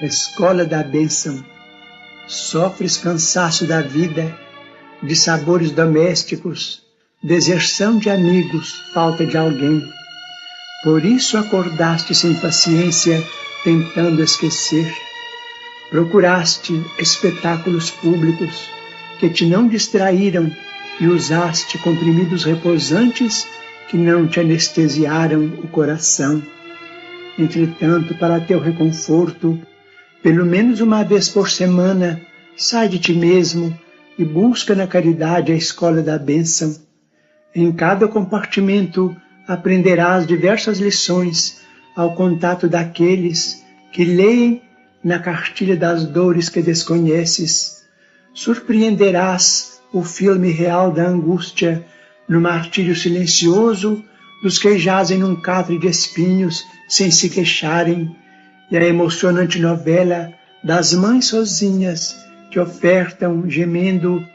escola da bênção. Sofres cansaço da vida, de sabores domésticos, deserção de amigos, falta de alguém. Por isso acordaste sem paciência, tentando esquecer. Procuraste espetáculos públicos que te não distraíram e usaste comprimidos repousantes que não te anestesiaram o coração. Entretanto, para teu reconforto, pelo menos uma vez por semana, sai de ti mesmo e busca na caridade a escola da bênção. Em cada compartimento aprenderás diversas lições ao contato daqueles que leem na cartilha das dores que desconheces. Surpreenderás o filme real da angústia no martírio silencioso dos que jazem num catre de espinhos sem se queixarem, e a emocionante novela das mães sozinhas que ofertam, gemendo,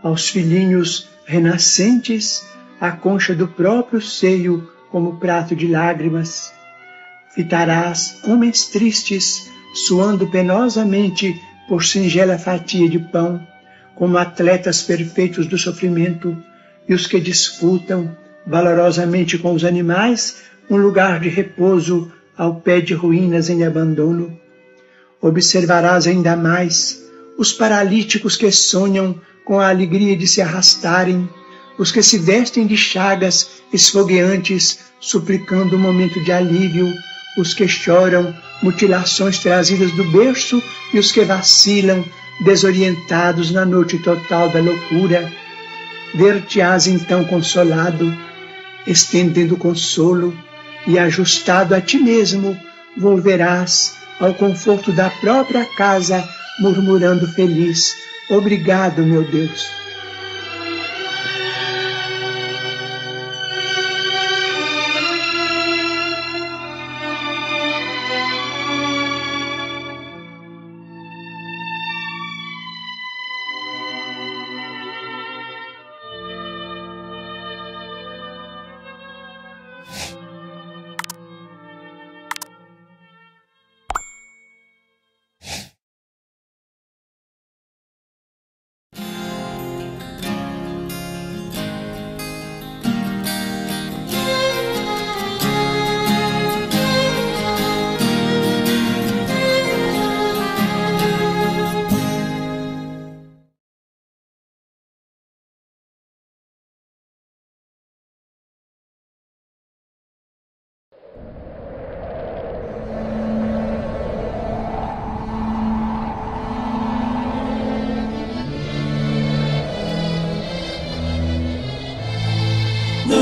aos filhinhos renascentes a concha do próprio seio como prato de lágrimas. Fitarás homens tristes, suando penosamente por singela fatia de pão, como atletas perfeitos do sofrimento, e os que disputam valorosamente com os animais um lugar de repouso ao pé de ruínas em abandono. Observarás ainda mais os paralíticos que sonham com a alegria de se arrastarem, os que se vestem de chagas esfogueantes, suplicando um momento de alívio, os que choram mutilações trazidas do berço e os que vacilam, desorientados na noite total da loucura. Ver-te-ás então consolado, estendendo consolo, e ajustado a ti mesmo, volverás ao conforto da própria casa, murmurando feliz: obrigado, meu Deus.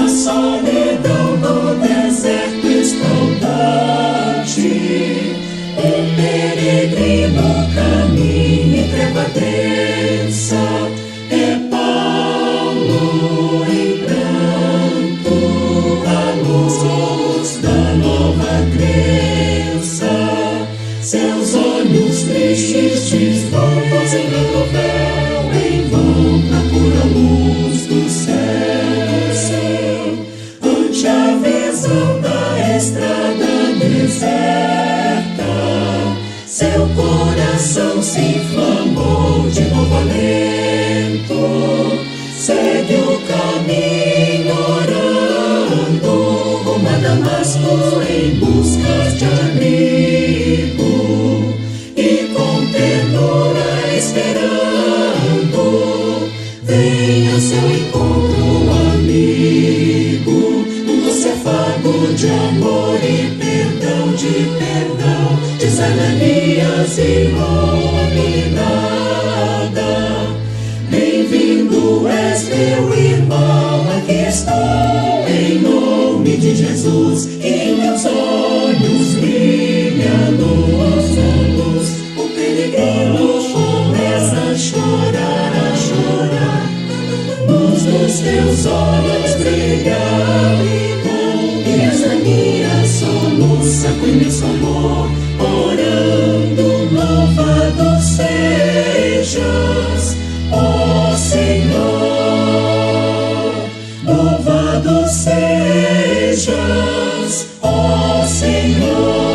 Solidão do deserto escaldante, um peregrino caminha em treva densa, é Paulo em pranto, a luz da nova crença. Seus olhos tristes desvão, sembrando o véu, em vão procura a luz do céu. A visão da estrada deserta, seu coração se inflamou de novo alento. Segue o caminho orando, rumo a Damasco em busca de abrigo, e com ternura esperando, vem ao seu encontro amigo. Afago de amor e perdão, de Ananias iluminada. Bem-vindo és, meu irmão, aqui estou, em nome de Jesus, e meus olhos brilha a luz. O peregrino começa a chorar, luz dos teus olhos brilhar. Soluça com imenso amor, orando, louvado sejas, ó Senhor. Louvado sejas, ó Senhor.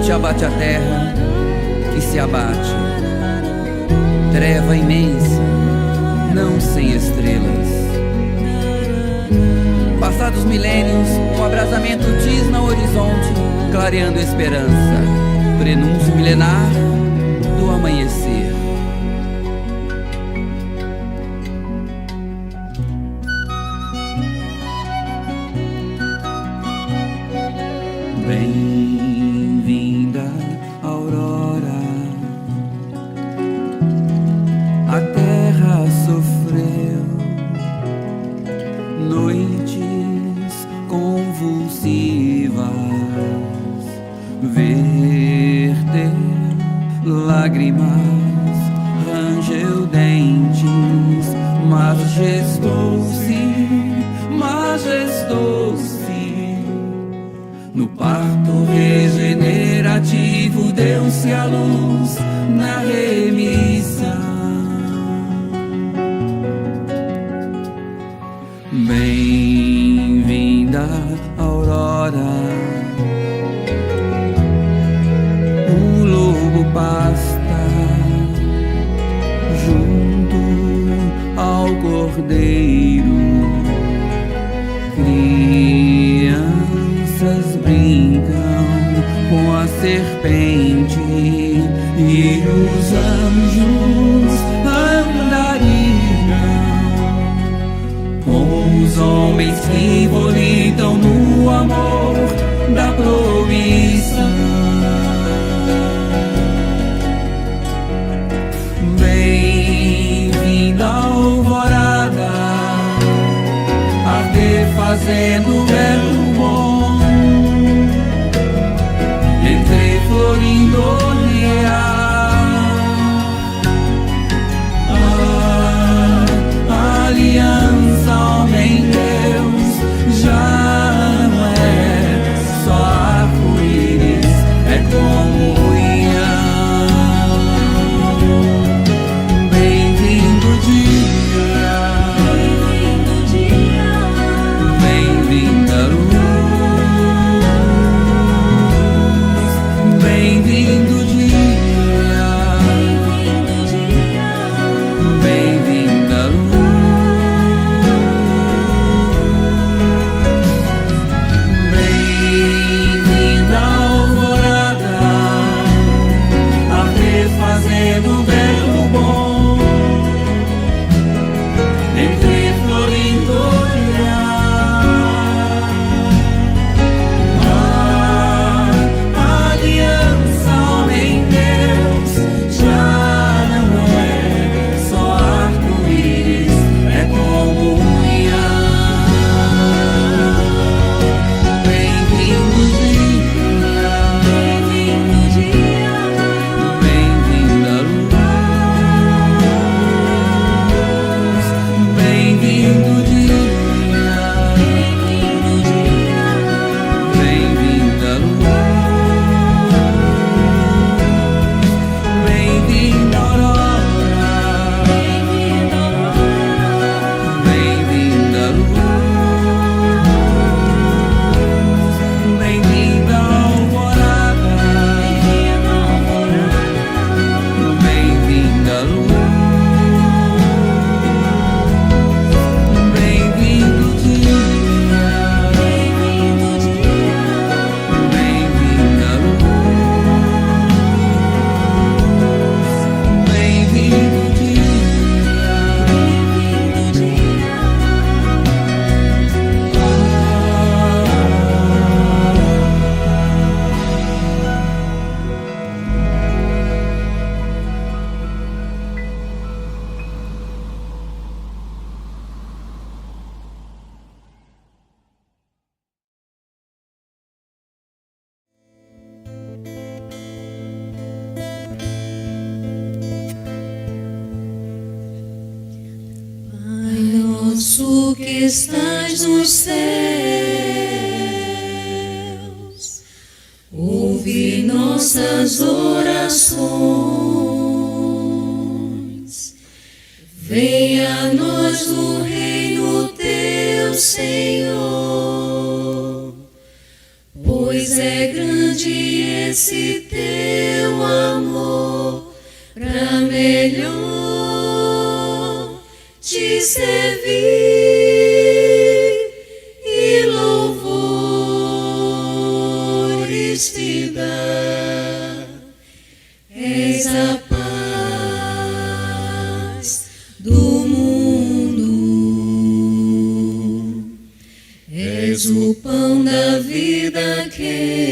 Forte abate a terra que se abate, treva imensa, não sem estrelas. Passados milênios, um abrasamento tisna o horizonte, clareando a esperança, prenúncio milenar do amanhecer. Bem-vinda, aurora. A terra sofreu noites convulsivas, verteu lágrimas, rangeu dentes, majestou-se, majestou-se. No parto regenerativo deu-se a luz na remissão. Bem-vinda, aurora. O lobo pasta junto ao cordeiro. Crianças brincam com a serpente e os anjos andariam com os homens que volitam no amor da promissão. Bem-vinda, alvorada, arder fazendo verbo bom, entre florindo olhar. A aliança, homem-deus, já não é só arco-íris, é comunhão. Bem-vindo dia, bem-vinda luz, bem-vindo dia, bem-vinda luz, bem-vinda alvorada, a ver fazendo verbo bom, entre florindo olhar. A aliança, homem-deus, já não é só arco-íris, é comunhão. Bem-vindo dia, bem-vinda luz, bem-vindo dia, bem-vinda luz, bem-vinda aurora, bem-vinda luz, bem-vinda alvorada, bem-vinda luz, bem-vindo dia, bem-vinda luz, bem-vindo dia. Pai nosso que estás nos céus, ouve nossas orações. Venha a nós o reino teu, Senhor, pois é grande e esse teu amor pra melhor te servir e louvores te dar. És a paz do mundo, és o pão da vida que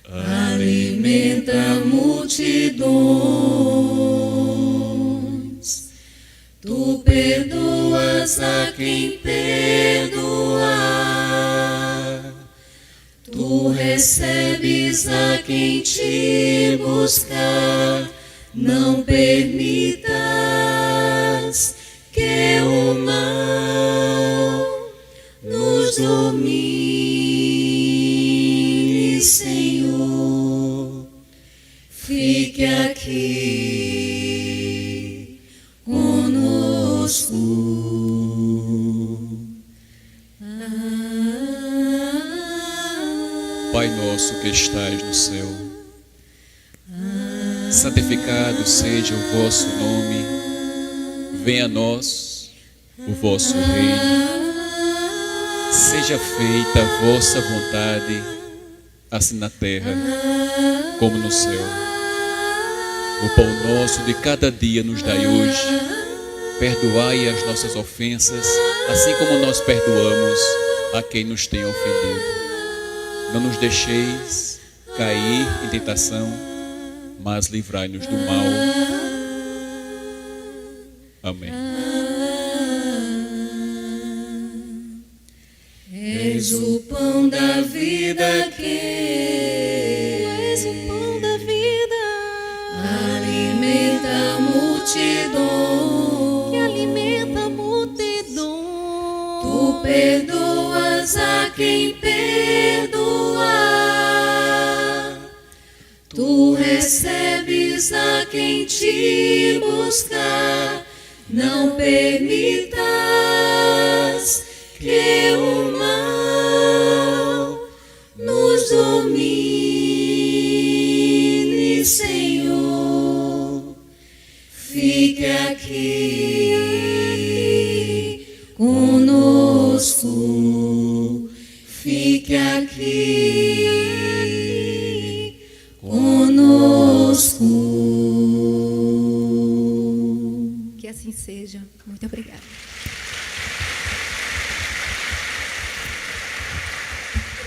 alimenta multidões. Tu perdoas a quem perdoar, tu recebes a quem te buscar. Não permitas que o mal nos domine, Senhor. Fique aqui conosco. Pai nosso que estais no céu, santificado seja o vosso nome. Venha a nós o vosso reino. Seja feita a vossa vontade, assim na terra como no céu. O pão nosso de cada dia nos dai hoje. Perdoai as nossas ofensas, assim como nós perdoamos a quem nos tem ofendido. Não nos deixeis cair em tentação, mas livrai-nos do mal. Amém. És o pão da vida que és o pão da vida, alimenta a multidão, que alimenta a multidão. Tu perdoas a quem perdoar, tu recebes a quem te buscar. Não permitas que o mal nos domine, Senhor. Fique aqui conosco. Fique aqui conosco. Que assim seja. Muito obrigada.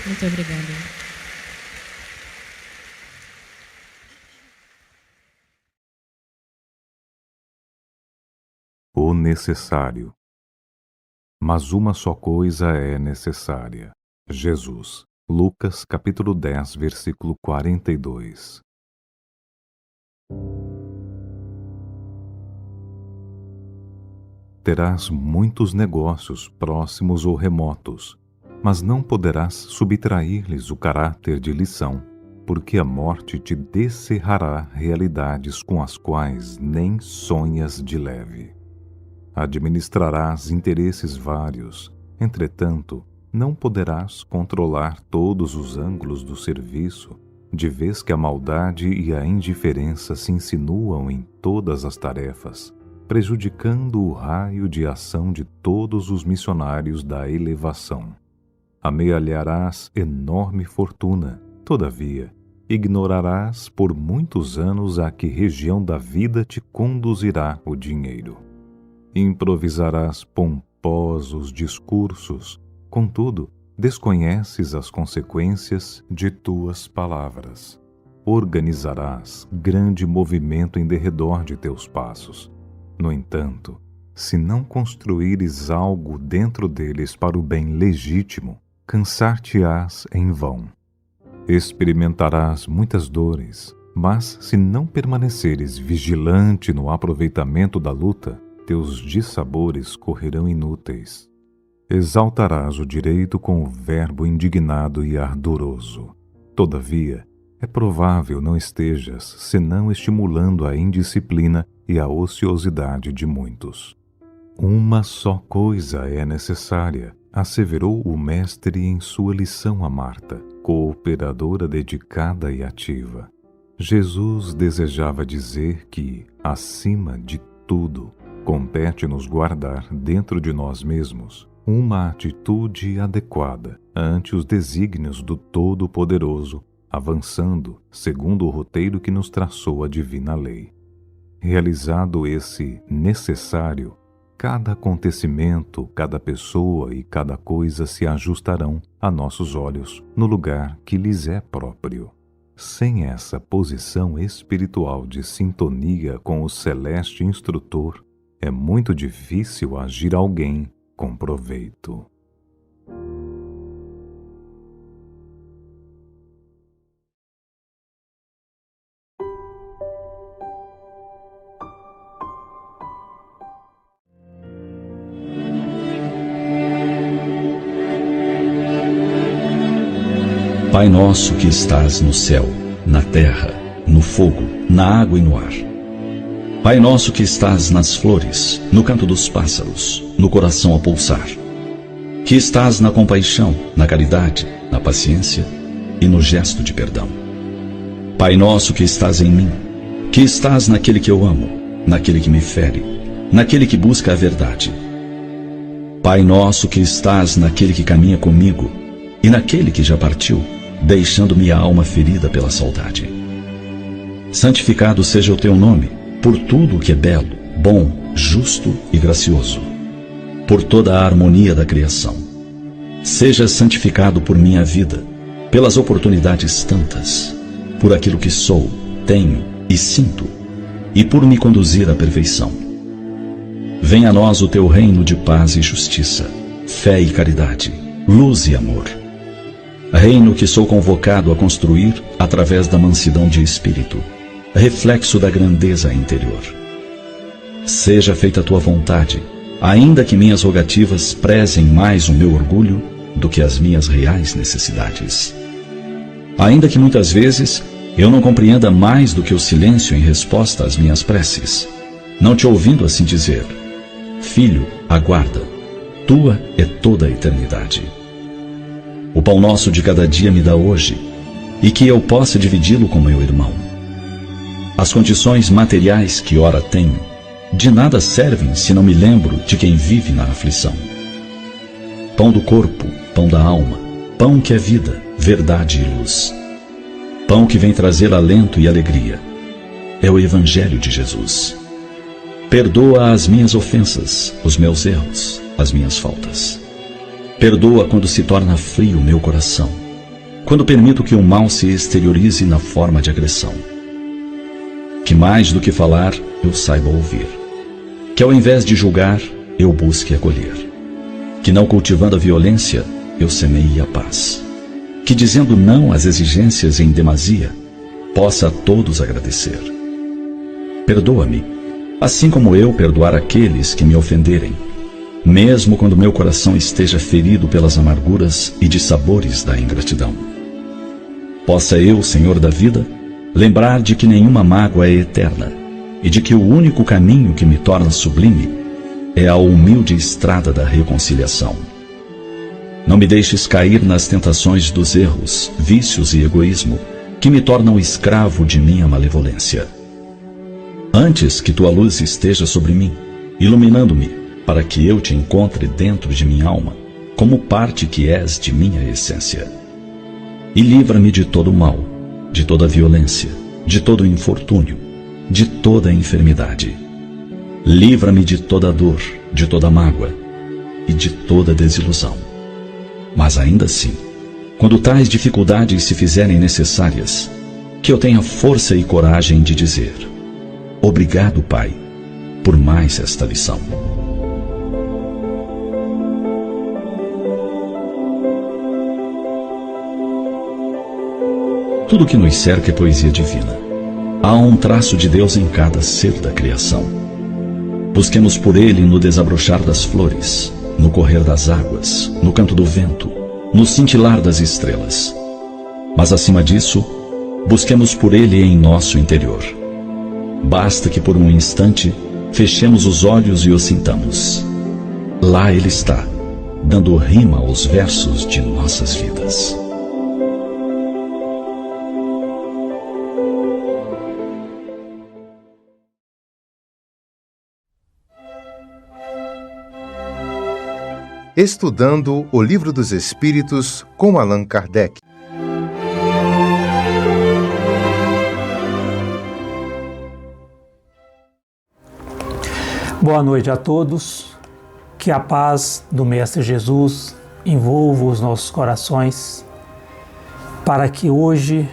Muito obrigada. O necessário. Mas uma só coisa é necessária. Jesus. Lucas capítulo 10, versículo 42. Terás muitos negócios próximos ou remotos, mas não poderás subtrair-lhes o caráter de lição, porque a morte te descerrará realidades com as quais nem sonhas de leve. Administrarás interesses vários, entretanto, não poderás controlar todos os ângulos do serviço, de vez que a maldade e a indiferença se insinuam em todas as tarefas, prejudicando o raio de ação de todos os missionários da elevação. Amealharás enorme fortuna, todavia, ignorarás por muitos anos a que região da vida te conduzirá o dinheiro. Improvisarás pomposos discursos, contudo, desconheces as consequências de tuas palavras. Organizarás grande movimento em derredor de teus passos. No entanto, se não construíres algo dentro deles para o bem legítimo, cansar-te-ás em vão. Experimentarás muitas dores, mas se não permaneceres vigilante no aproveitamento da luta, teus dissabores correrão inúteis. Exaltarás o direito com o verbo indignado e ardoroso. Todavia, é provável não estejas senão estimulando a indisciplina e a ociosidade de muitos. Uma só coisa é necessária, asseverou o Mestre em sua lição a Marta, cooperadora dedicada e ativa. Jesus desejava dizer que, acima de tudo, compete-nos guardar dentro de nós mesmos uma atitude adequada ante os desígnios do Todo-Poderoso, avançando segundo o roteiro que nos traçou a divina lei. Realizado esse necessário, cada acontecimento, cada pessoa e cada coisa se ajustarão a nossos olhos no lugar que lhes é próprio. Sem essa posição espiritual de sintonia com o celeste instrutor, é muito difícil agir alguém com proveito. Pai nosso que estás no céu, na terra, no fogo, na água e no ar. Pai nosso que estás nas flores, no canto dos pássaros, no coração a pulsar. Que estás na compaixão, na caridade, na paciência e no gesto de perdão. Pai nosso que estás em mim, que estás naquele que eu amo, naquele que me fere, naquele que busca a verdade. Pai nosso que estás naquele que caminha comigo e naquele que já partiu, deixando-me a alma ferida pela saudade. Santificado seja o teu nome, por tudo o que é belo, bom, justo e gracioso, por toda a harmonia da criação. Seja santificado por minha vida, pelas oportunidades tantas, por aquilo que sou, tenho e sinto, e por me conduzir à perfeição. Venha a nós o teu reino de paz e justiça, fé e caridade, luz e amor. Reino que sou convocado a construir através da mansidão de espírito, reflexo da grandeza interior. Seja feita a tua vontade, ainda que minhas rogativas prezem mais o meu orgulho do que as minhas reais necessidades. Ainda que muitas vezes eu não compreenda mais do que o silêncio em resposta às minhas preces, não te ouvindo assim dizer: Filho, aguarda, tua é toda a eternidade. O pão nosso de cada dia me dá hoje, e que eu possa dividi-lo com meu irmão. As condições materiais que ora tenho, de nada servem se não me lembro de quem vive na aflição. Pão do corpo, pão da alma, pão que é vida, verdade e luz. Pão que vem trazer alento e alegria. É o Evangelho de Jesus. Perdoa as minhas ofensas, os meus erros, as minhas faltas. Perdoa quando se torna frio meu coração, quando permito que o mal se exteriorize na forma de agressão. Que mais do que falar, eu saiba ouvir. Que ao invés de julgar, eu busque acolher. Que não cultivando a violência, eu semeie a paz. Que dizendo não às exigências em demasia, possa a todos agradecer. Perdoa-me, assim como eu perdoar aqueles que me ofenderem, mesmo quando meu coração esteja ferido pelas amarguras e dissabores da ingratidão. Possa eu, Senhor da vida, lembrar de que nenhuma mágoa é eterna e de que o único caminho que me torna sublime é a humilde estrada da reconciliação. Não me deixes cair nas tentações dos erros, vícios e egoísmo que me tornam escravo de minha malevolência. Antes que tua luz esteja sobre mim, iluminando-me, para que eu te encontre dentro de minha alma, como parte que és de minha essência. E livra-me de todo o mal, de toda a violência, de todo o infortúnio, de toda a enfermidade. Livra-me de toda a dor, de toda a mágoa e de toda a desilusão. Mas ainda assim, quando tais dificuldades se fizerem necessárias, que eu tenha força e coragem de dizer: obrigado, Pai, por mais esta lição. Tudo que nos cerca é poesia divina. Há um traço de Deus em cada ser da criação. Busquemos por Ele no desabrochar das flores, no correr das águas, no canto do vento, no cintilar das estrelas. Mas acima disso, busquemos por Ele em nosso interior. Basta que por um instante fechemos os olhos e o sintamos. Lá Ele está, dando rima aos versos de nossas vidas. Estudando o Livro dos Espíritos com Allan Kardec. Boa noite a todos. Que a paz do Mestre Jesus envolva os nossos corações, para que hoje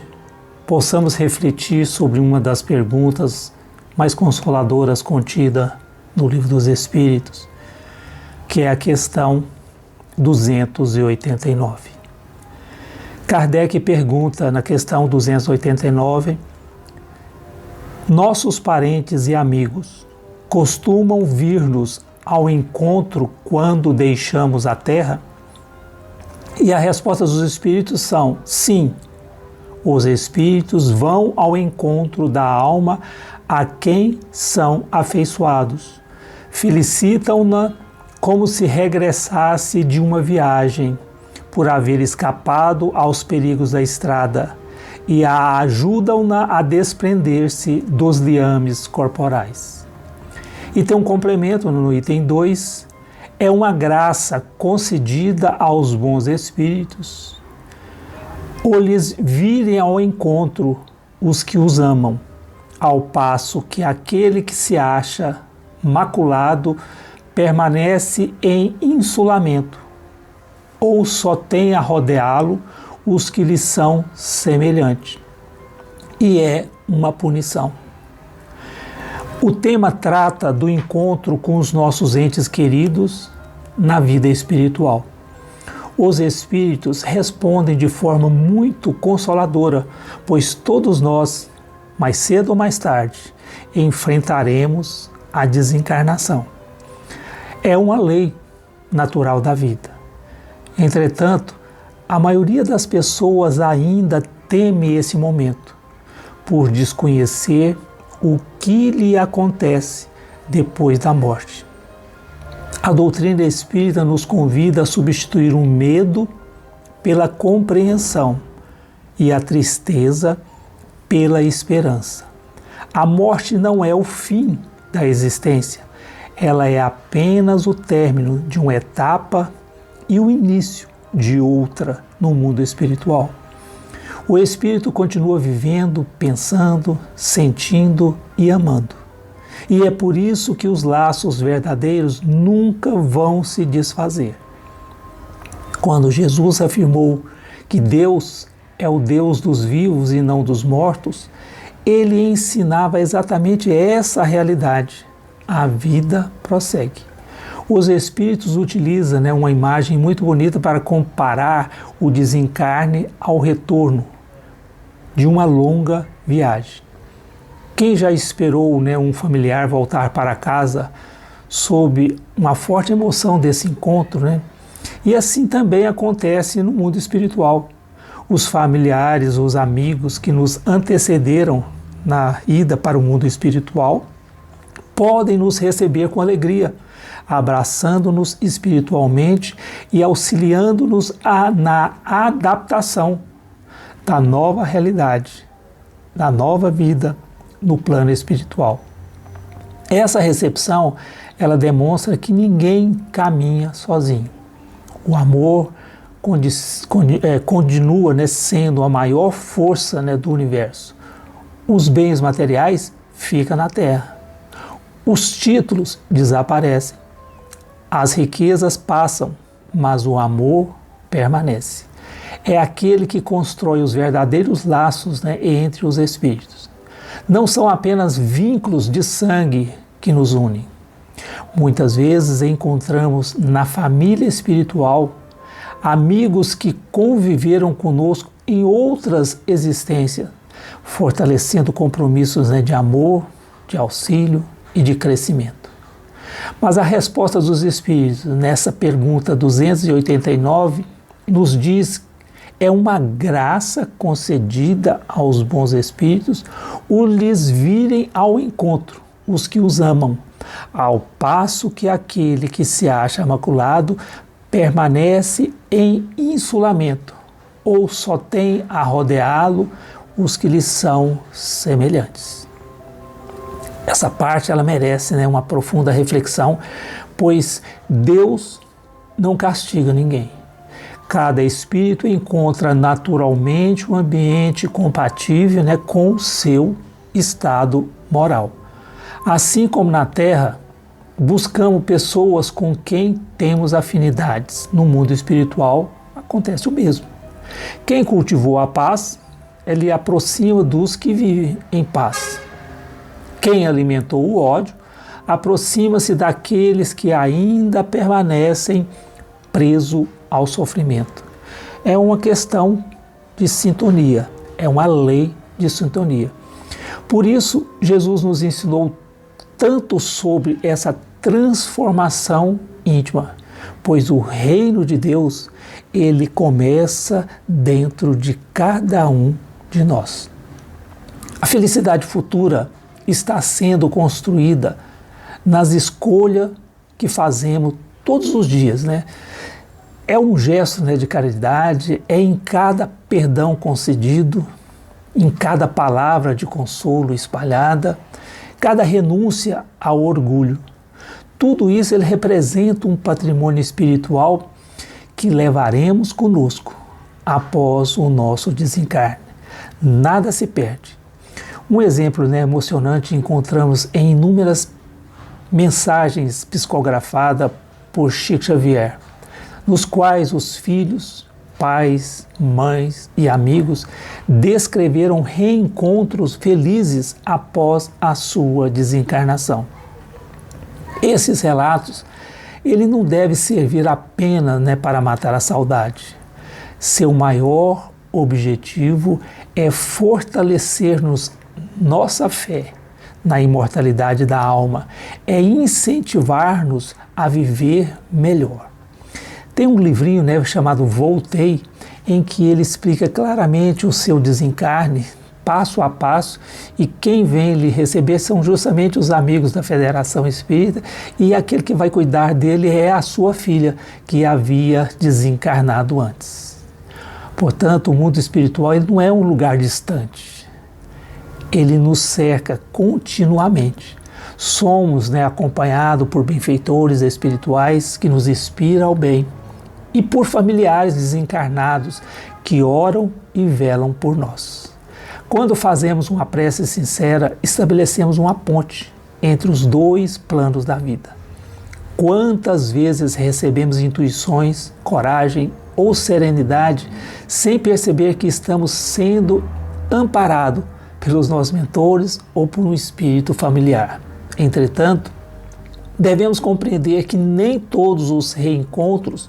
possamos refletir sobre uma das perguntas mais consoladoras contida no Livro dos Espíritos, que é a questão 289. Kardec pergunta na questão 289: nossos parentes e amigos costumam vir-nos ao encontro quando deixamos a Terra? E a resposta dos Espíritos são: sim, os Espíritos vão ao encontro da alma a quem são afeiçoados, felicitam-na como se regressasse de uma viagem, por haver escapado aos perigos da estrada, e a ajudam-na a desprender-se dos liames corporais. E tem um complemento no item 2, é uma graça concedida aos bons espíritos, ou lhes virem ao encontro os que os amam, ao passo que aquele que se acha maculado permanece em insulamento, ou só tem a rodeá-lo os que lhe são semelhantes. E é uma punição. O tema trata do encontro com os nossos entes queridos na vida espiritual. Os espíritos respondem de forma muito consoladora, pois todos nós, mais cedo ou mais tarde, enfrentaremos a desencarnação. É uma lei natural da vida. Entretanto, a maioria das pessoas ainda teme esse momento, por desconhecer o que lhe acontece depois da morte. A doutrina espírita nos convida a substituir o medo pela compreensão e a tristeza pela esperança. A morte não é o fim da existência, ela é apenas o término de uma etapa e o início de outra no mundo espiritual. O espírito continua vivendo, pensando, sentindo e amando. E é por isso que os laços verdadeiros nunca vão se desfazer. Quando Jesus afirmou que Deus é o Deus dos vivos e não dos mortos, ele ensinava exatamente essa realidade. A vida prossegue. Os espíritos utilizam uma imagem muito bonita para comparar o desencarne ao retorno de uma longa viagem. Quem já esperou um familiar voltar para casa sob uma forte emoção desse encontro, E assim também acontece no mundo espiritual. Os familiares, os amigos que nos antecederam na ida para o mundo espiritual podem nos receber com alegria, abraçando-nos espiritualmente e auxiliando-nos na adaptação da nova realidade, da nova vida no plano espiritual. Essa recepção, ela demonstra que ninguém caminha sozinho. O amor continua sendo a maior força do universo. Os bens materiais ficam na Terra. Os títulos desaparecem, as riquezas passam, mas o amor permanece. É aquele que constrói os verdadeiros laços entre os espíritos. Não são apenas vínculos de sangue que nos unem. Muitas vezes encontramos na família espiritual amigos que conviveram conosco em outras existências, fortalecendo compromissos de amor, de auxílio e de crescimento. Mas a resposta dos Espíritos nessa pergunta 289 nos diz é uma graça concedida aos bons Espíritos o lhes virem ao encontro os que os amam, ao passo que aquele que se acha maculado permanece em insulamento, ou só tem a rodeá-lo os que lhe são semelhantes. Essa parte ela merece, né, uma profunda reflexão, pois Deus não castiga ninguém. Cada espírito encontra naturalmente um ambiente compatível, né, com o seu estado moral. Assim como na Terra, buscamos pessoas com quem temos afinidades. No mundo espiritual acontece o mesmo. Quem cultivou a paz, ele aproxima dos que vivem em paz. Quem alimentou o ódio, aproxima-se daqueles que ainda permanecem presos ao sofrimento. É uma questão de sintonia, é uma lei de sintonia. Por isso, Jesus nos ensinou tanto sobre essa transformação íntima, pois o reino de Deus, ele começa dentro de cada um de nós. A felicidade futura está sendo construída nas escolhas que fazemos todos os dias, né? É um gesto, né, de caridade, é em cada perdão concedido, em cada palavra de consolo espalhada, cada renúncia ao orgulho. Tudo isso ele representa um patrimônio espiritual que levaremos conosco após o nosso desencarne. Nada se perde. Um exemplo, né, emocionante encontramos em inúmeras mensagens psicografadas por Chico Xavier, nos quais os filhos, pais, mães e amigos descreveram reencontros felizes após a sua desencarnação. Esses relatos, ele não deve servir apenas, né, para matar a saudade. Seu maior objetivo é fortalecer-nos nossa fé na imortalidade da alma, é incentivar-nos a viver melhor. Tem um livrinho, né, chamado Voltei, em que ele explica claramente o seu desencarne, passo a passo, e quem vem lhe receber são justamente os amigos da Federação Espírita, e aquele que vai cuidar dele é a sua filha, que havia desencarnado antes. Portanto, o mundo espiritual ele não é um lugar distante, ele nos cerca continuamente. Somos, né, acompanhados por benfeitores espirituais que nos inspiram ao bem, e por familiares desencarnados que oram e velam por nós. Quando fazemos uma prece sincera, estabelecemos uma ponte entre os dois planos da vida. Quantas vezes recebemos intuições, coragem ou serenidade sem perceber que estamos sendo amparados pelos nossos mentores ou por um espírito familiar. Entretanto, devemos compreender que nem todos os reencontros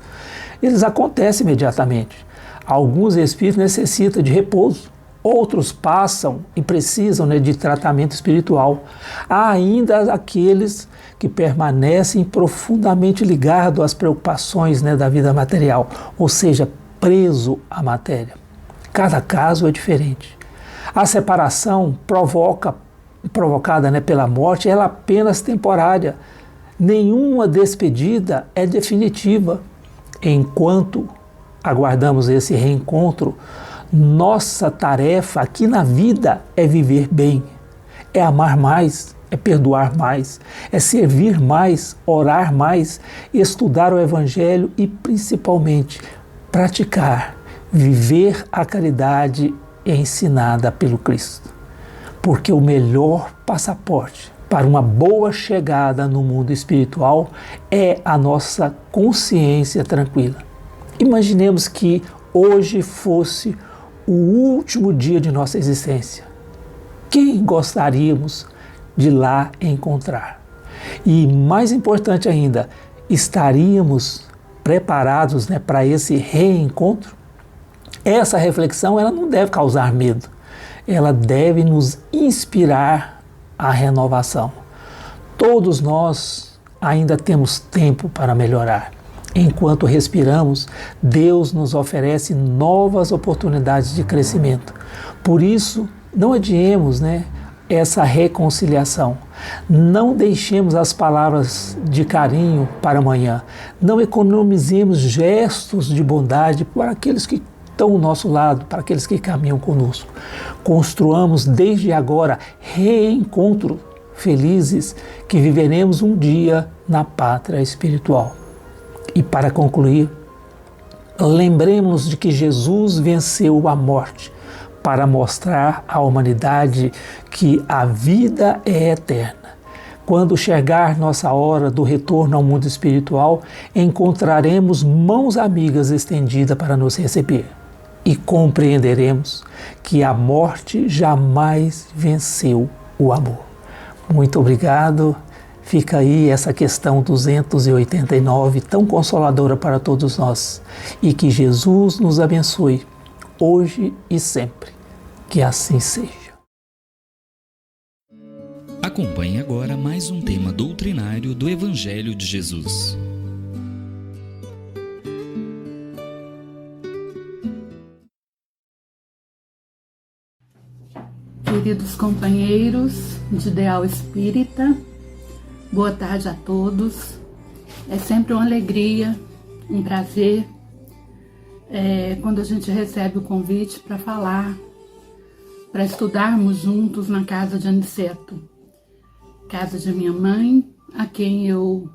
eles acontecem imediatamente. Alguns espíritos necessitam de repouso, outros passam e precisam, né, de tratamento espiritual. Há ainda aqueles que permanecem profundamente ligados às preocupações, né, da vida material, ou seja, preso à matéria. Cada caso é diferente. A separação provocada, né, pela morte, ela é apenas temporária. Nenhuma despedida é definitiva. Enquanto aguardamos esse reencontro, nossa tarefa aqui na vida é viver bem, é amar mais, é perdoar mais, é servir mais, orar mais, estudar o Evangelho e, principalmente, praticar, viver a caridade ensinada pelo Cristo. Porque o melhor passaporte para uma boa chegada no mundo espiritual é a nossa consciência tranquila. Imaginemos que hoje fosse o último dia de nossa existência. Quem gostaríamos de lá encontrar? E mais importante ainda, estaríamos preparados, né, para esse reencontro? Essa reflexão ela não deve causar medo, ela deve nos inspirar a renovação. Todos nós ainda temos tempo para melhorar. Enquanto respiramos, Deus nos oferece novas oportunidades de crescimento. Por isso, não adiemos, né, essa reconciliação. Não deixemos as palavras de carinho para amanhã. Não economizemos gestos de bondade para aqueles que estão ao nosso lado, para aqueles que caminham conosco. Construamos desde agora reencontros felizes que viveremos um dia na pátria espiritual. E para concluir, lembremos de que Jesus venceu a morte para mostrar à humanidade que a vida é eterna. Quando chegar nossa hora do retorno ao mundo espiritual, encontraremos mãos amigas estendidas para nos receber e compreenderemos que a morte jamais venceu o amor. Muito obrigado. Fica aí essa questão 289, tão consoladora para todos nós. E que Jesus nos abençoe, hoje e sempre. Que assim seja. Acompanhe agora mais um tema doutrinário do Evangelho de Jesus. Queridos companheiros de Ideal Espírita, boa tarde a todos. É sempre uma alegria, um prazer, quando a gente recebe o convite para falar, para estudarmos juntos na casa de Aniceto, casa de minha mãe, a quem eu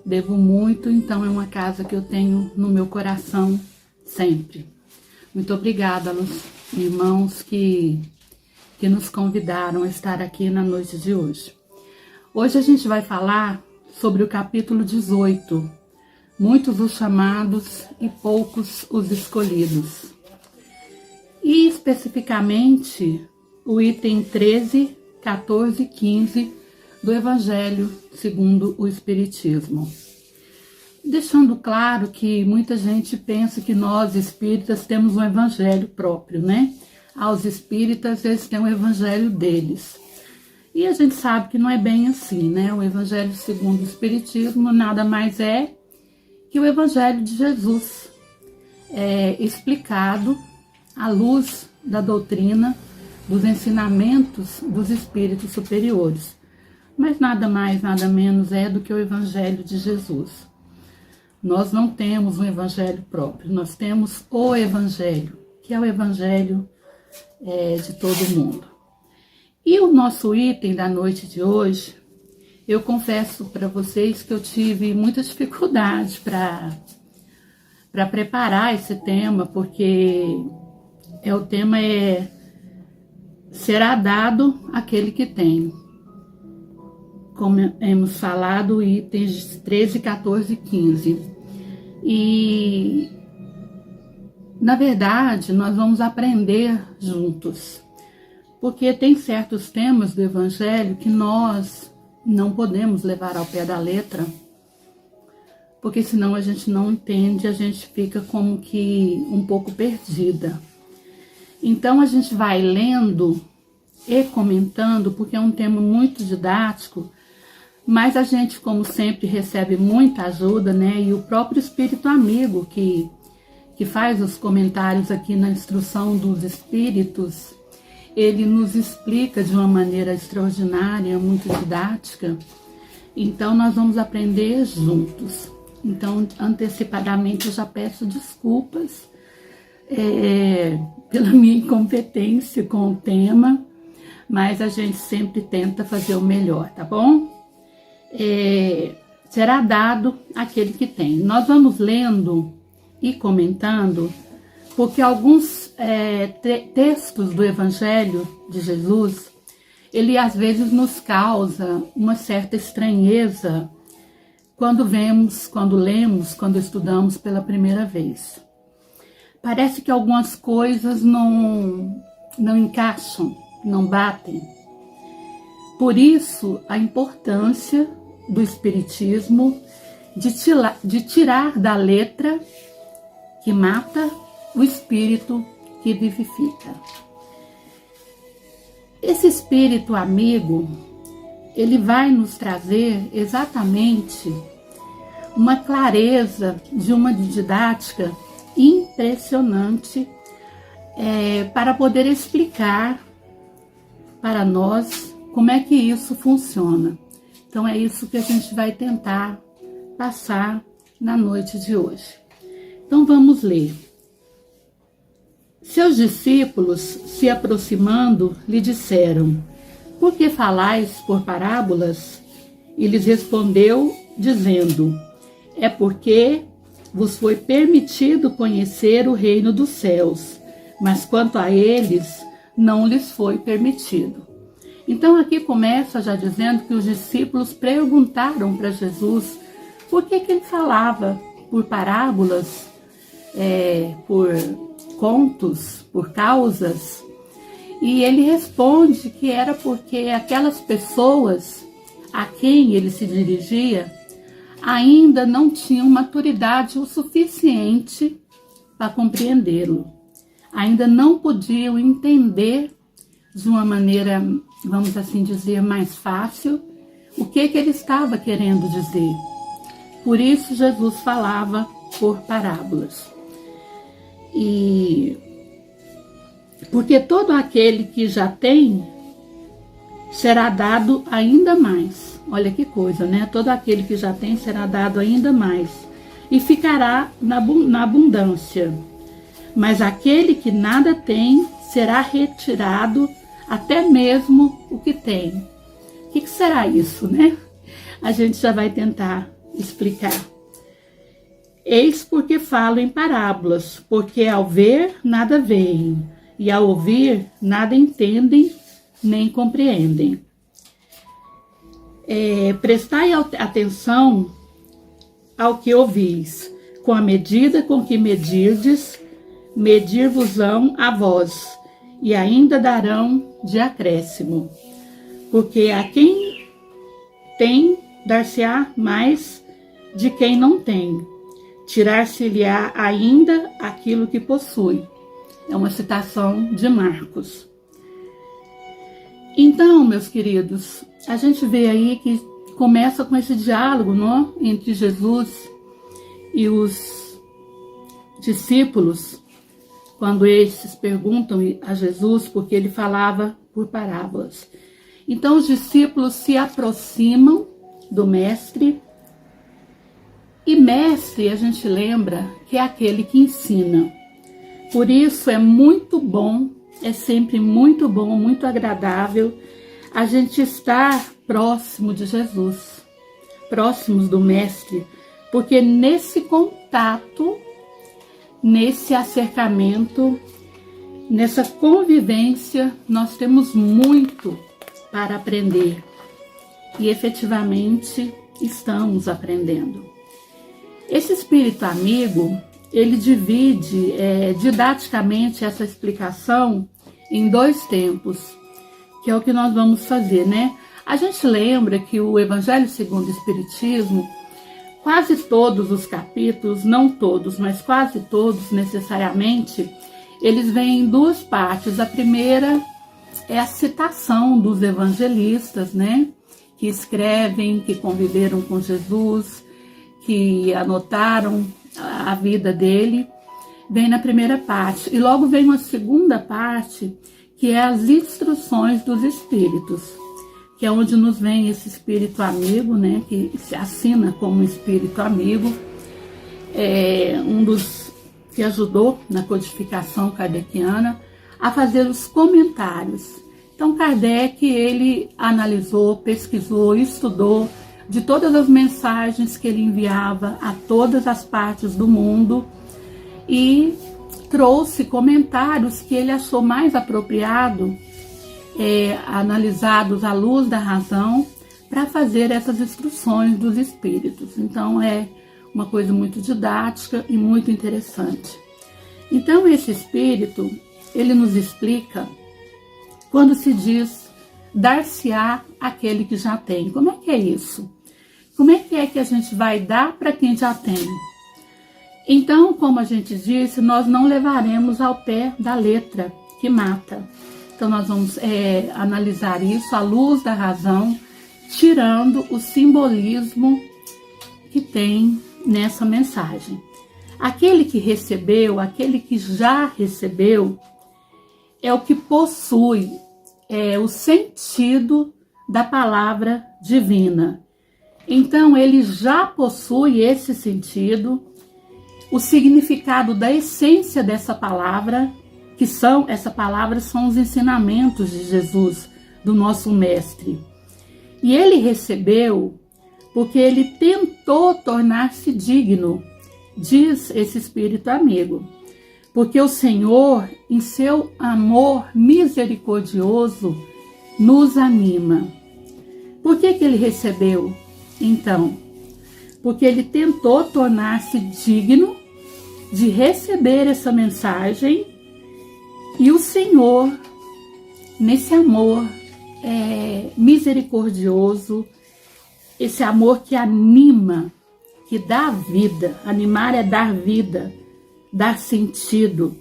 devo muito, então é uma casa que eu tenho no meu coração sempre. Muito obrigada aos irmãos que nos convidaram a estar aqui na noite de hoje. Hoje a gente vai falar sobre o capítulo 18, muitos os chamados e poucos os escolhidos. E especificamente o item 13, 14 e 15 do Evangelho segundo o Espiritismo. Deixando claro que muita gente pensa que nós espíritas temos um evangelho próprio, né? Aos espíritas eles têm um evangelho deles. E a gente sabe que não é bem assim, né? O Evangelho segundo o Espiritismo nada mais é que o Evangelho de Jesus, explicado à luz da doutrina, dos ensinamentos dos espíritos superiores. Mas nada mais, nada menos é do que o Evangelho de Jesus. Nós não temos um Evangelho próprio, nós temos o Evangelho, que é o Evangelho de todo mundo. E o nosso item da noite de hoje, eu confesso para vocês que eu tive muita dificuldade para preparar esse tema, porque o tema será dado àquele que tem. Como hemos falado, itens 13, 14 e 15. E, na verdade, nós vamos aprender juntos. Porque tem certos temas do Evangelho que nós não podemos levar ao pé da letra, porque senão a gente não entende, a gente fica como que um pouco perdida. Então a gente vai lendo e comentando, porque é um tema muito didático, mas a gente, como sempre, recebe muita ajuda, né? E o próprio Espírito Amigo, que faz os comentários aqui na Instrução dos Espíritos, ele nos explica de uma maneira extraordinária, muito didática. Então, nós vamos aprender juntos. Então, antecipadamente, eu já peço desculpas pela minha incompetência com o tema, mas a gente sempre tenta fazer o melhor, tá bom? Será dado àquele que tem. Nós vamos lendo e comentando, porque alguns textos do Evangelho de Jesus, ele às vezes nos causa uma certa estranheza quando vemos, quando lemos, quando estudamos pela primeira vez. Parece que algumas coisas não encaixam, não batem. Por isso, a importância do Espiritismo de tirar da letra que mata o espírito que vivifica. Esse espírito amigo, ele vai nos trazer exatamente uma clareza de uma didática impressionante para poder explicar para nós como é que isso funciona. Então é isso que a gente vai tentar passar na noite de hoje. Então vamos ler. Seus discípulos, se aproximando, lhe disseram: por que falais por parábolas? E lhes respondeu, dizendo: é porque vos foi permitido conhecer o reino dos céus, mas quanto a eles, não lhes foi permitido. Então aqui começa já dizendo que os discípulos perguntaram para Jesus por que ele falava por parábolas, por contos, por causas. E ele responde que era porque aquelas pessoas a quem ele se dirigia ainda não tinham maturidade o suficiente para compreendê-lo. Ainda não podiam entender de uma maneira, vamos assim dizer, mais fácil o que ele estava querendo dizer. Por isso Jesus falava por parábolas. E porque todo aquele que já tem será dado ainda mais. Olha que coisa, né? Todo aquele que já tem será dado ainda mais e ficará na abundância. Mas aquele que nada tem será retirado até mesmo o que tem. O que será isso, né? A gente já vai tentar explicar. Eis porque falo em parábolas, porque ao ver nada veem, e ao ouvir nada entendem nem compreendem. Prestai atenção ao que ouvis, com a medida com que medirdes, medir-vos-ão a vós, e ainda darão de acréscimo. Porque a quem tem, dar-se-á mais de quem não tem, tirar-se-lhe-á ainda aquilo que possui. É uma citação de Marcos. Então, meus queridos, a gente vê aí que começa com esse diálogo, não? Entre Jesus e os discípulos, quando esses perguntam a Jesus porque ele falava por parábolas. Então os discípulos se aproximam do mestre, e mestre a gente lembra que é aquele que ensina. Por isso é muito bom, é sempre muito bom, muito agradável a gente estar próximo de Jesus, próximos do mestre, porque nesse contato, nesse acercamento, nessa convivência, nós temos muito para aprender e efetivamente estamos aprendendo. Esse espírito amigo, ele divide didaticamente essa explicação em 2 tempos, que é o que nós vamos fazer, né? A gente lembra que o Evangelho segundo o Espiritismo, quase todos os capítulos, não todos, mas quase todos necessariamente, eles vêm em 2 partes. A primeira é a citação dos evangelistas, né? Que escrevem, que conviveram com Jesus, que anotaram a vida dele, vem na primeira parte. E logo vem uma segunda parte, que é as instruções dos espíritos, que é onde nos vem esse espírito amigo, né, que se assina como espírito amigo, um dos que ajudou na codificação kardeciana a fazer os comentários. Então Kardec, ele analisou, pesquisou, estudou de todas as mensagens que ele enviava a todas as partes do mundo e trouxe comentários que ele achou mais apropriado, analisados à luz da razão, para fazer essas instruções dos espíritos. Então é uma coisa muito didática e muito interessante. Então esse espírito, ele nos explica quando se diz dar-se-á aquele que já tem. Como é que é isso? Como é que a gente vai dar para quem já tem? Então, como a gente disse, nós não levaremos ao pé da letra que mata. Então nós vamos analisar isso à luz da razão, tirando o simbolismo que tem nessa mensagem. Aquele que recebeu, aquele que já recebeu, é o que possui, o sentido da palavra divina. Então, ele já possui esse sentido, o significado da essência dessa palavra, essa palavra são os ensinamentos de Jesus, do nosso Mestre. E ele recebeu porque ele tentou tornar-se digno, diz esse Espírito amigo. Porque o Senhor, em seu amor misericordioso, nos anima. Por que ele recebeu, então? Porque ele tentou tornar-se digno de receber essa mensagem, e o Senhor, nesse amor misericordioso, esse amor que anima, que dá vida. Animar é dar vida, dar sentido,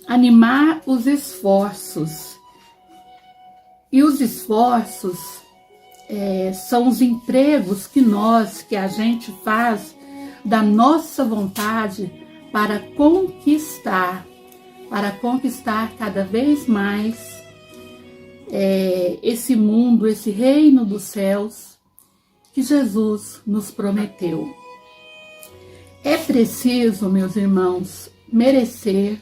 animar os esforços. E os esforços são os empregos que a gente faz da nossa vontade para conquistar cada vez mais esse mundo, esse reino dos céus que Jesus nos prometeu. É preciso, meus irmãos, merecer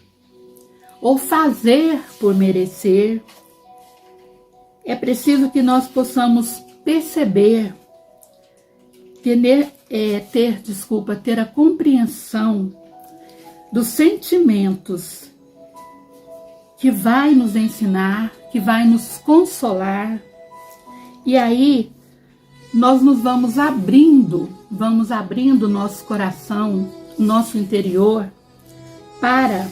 ou fazer por merecer. É preciso que nós possamos perceber, ter a compreensão dos sentimentos que vai nos ensinar, que vai nos consolar. E aí nós nos vamos abrindo nosso coração, nosso interior, para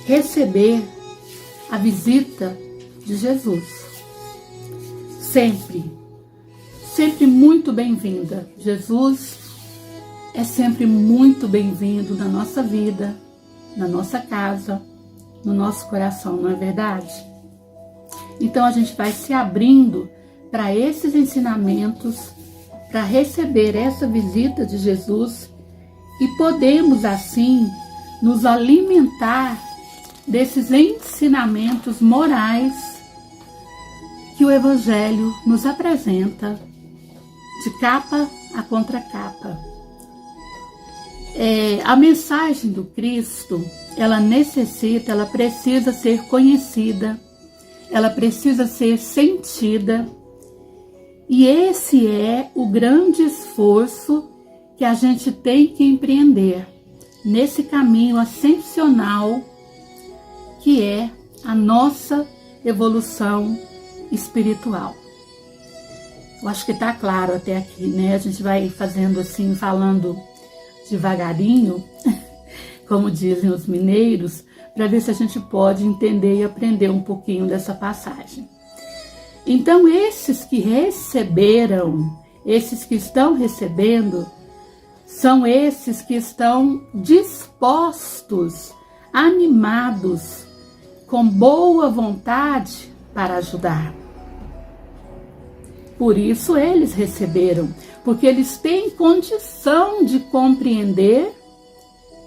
receber a visita de Jesus. Sempre muito bem-vinda. Jesus é sempre muito bem-vindo na nossa vida, na nossa casa, no nosso coração, não é verdade? Então a gente vai se abrindo para esses ensinamentos, para receber essa visita de Jesus, e podemos assim nos alimentar desses ensinamentos morais que o Evangelho nos apresenta de capa a contracapa. A mensagem do Cristo, ela precisa ser conhecida, ela precisa ser sentida, e esse é o grande esforço que a gente tem que empreender nesse caminho ascensional que é a nossa evolução espiritual. Eu acho que está claro até aqui, né? A gente vai fazendo assim, falando devagarinho, como dizem os mineiros, para ver se a gente pode entender e aprender um pouquinho dessa passagem. Então, esses que receberam, esses que estão recebendo, são esses que estão dispostos, animados, com boa vontade para ajudar. Por isso eles receberam, porque eles têm condição de compreender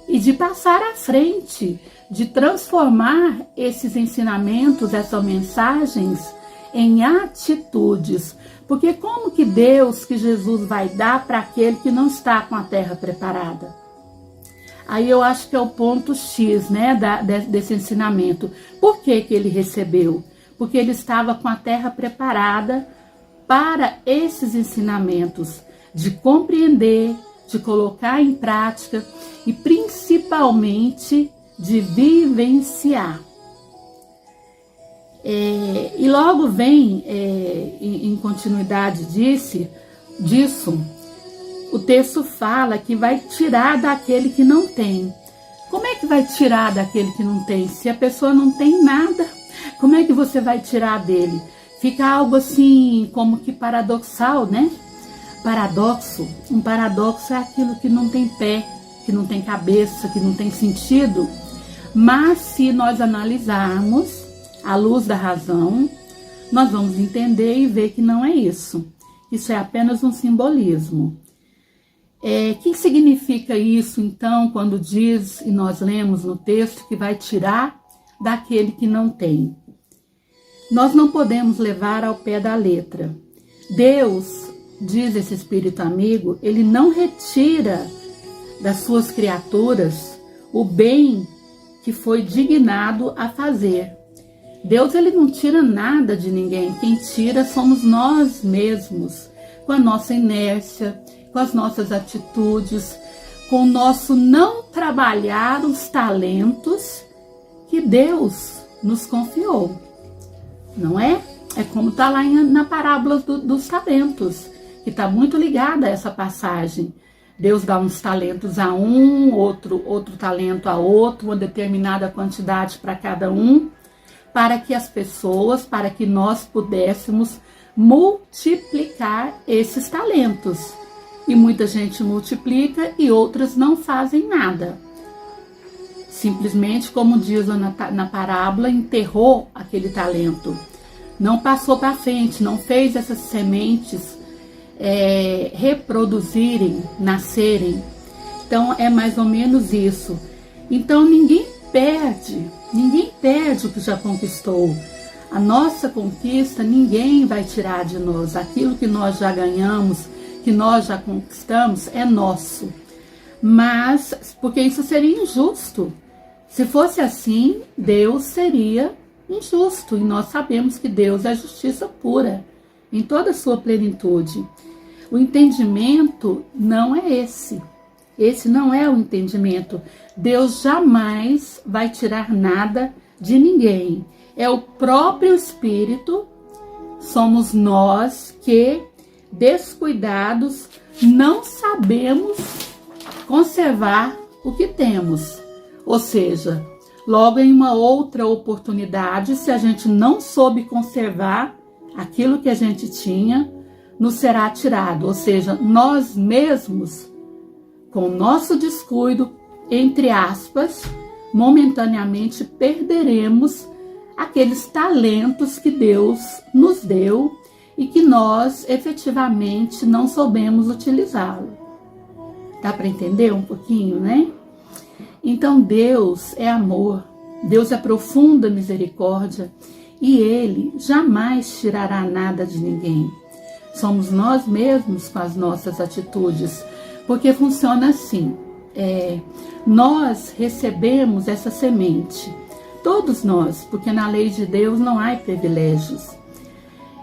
e de passar à frente, de transformar esses ensinamentos, essas mensagens em atitudes. Porque como que Jesus vai dar para aquele que não está com a terra preparada? Aí eu acho que é o ponto X, né, desse ensinamento. Por que ele recebeu? Porque ele estava com a terra preparada para esses ensinamentos, de compreender, de colocar em prática e principalmente de vivenciar. E logo vem, em continuidade disso, o texto fala que vai tirar daquele que não tem. Como é que vai tirar daquele que não tem? Se a pessoa não tem nada, como é que você vai tirar dele? Fica algo assim, como que paradoxal, né? Um paradoxo é aquilo que não tem pé, que não tem cabeça, que não tem sentido. Mas se nós analisarmos à luz da razão, nós vamos entender e ver que não é isso. Isso é apenas um simbolismo. O que significa isso, então, quando diz, e nós lemos no texto, que vai tirar daquele que não tem? nós não podemos levar ao pé da letra. Deus, diz esse espírito amigo, ele não retira das suas criaturas o bem que foi dignado a fazer. Deus, ele não tira nada de ninguém. Quem tira somos nós mesmos, com a nossa inércia, com as nossas atitudes, com o nosso não trabalhar os talentos que Deus nos confiou. Não é? É como está lá na parábola dos talentos, que está muito ligada a essa passagem. Deus dá uns talentos a um, outro talento a outro, uma determinada quantidade para cada um, para que as pessoas, para que nós pudéssemos multiplicar esses talentos. E muita gente multiplica e outras não fazem nada. Simplesmente, como diz lá na parábola, enterrou aquele talento. Não passou para frente, não fez essas sementes reproduzirem, nascerem. Então é mais ou menos isso. Então ninguém perde o que já conquistou. A nossa conquista ninguém vai tirar de nós. Aquilo que nós já ganhamos, que nós já conquistamos, é nosso. Mas, porque isso seria injusto. Se fosse assim, Deus seria injusto. E nós sabemos que Deus é justiça pura, em toda a sua plenitude. O entendimento não é esse. Esse não é o entendimento. Deus jamais vai tirar nada de ninguém. É o próprio Espírito, somos nós que, descuidados, não sabemos conservar o que temos. Ou seja, logo em uma outra oportunidade, se a gente não soube conservar aquilo que a gente tinha, nos será tirado. Ou seja, nós mesmos, com o nosso descuido, entre aspas, momentaneamente perderemos aqueles talentos que Deus nos deu e que nós efetivamente não soubemos utilizá-lo. Dá para entender um pouquinho, né? Então Deus é amor, Deus é profunda misericórdia e Ele jamais tirará nada de ninguém. Somos nós mesmos com as nossas atitudes, porque funciona assim. Nós recebemos essa semente, todos nós, porque na lei de Deus não há privilégios.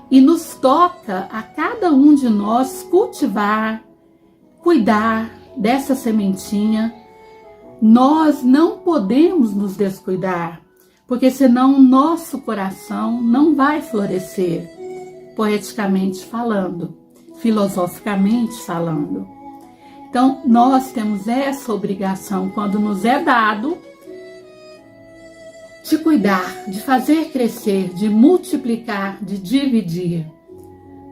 E nos toca a cada um de nós cultivar, cuidar dessa sementinha. Nós não podemos nos descuidar, porque senão o nosso coração não vai florescer, poeticamente falando, filosoficamente falando. Então, nós temos essa obrigação, quando nos é dado, de cuidar, de fazer crescer, de multiplicar, de dividir.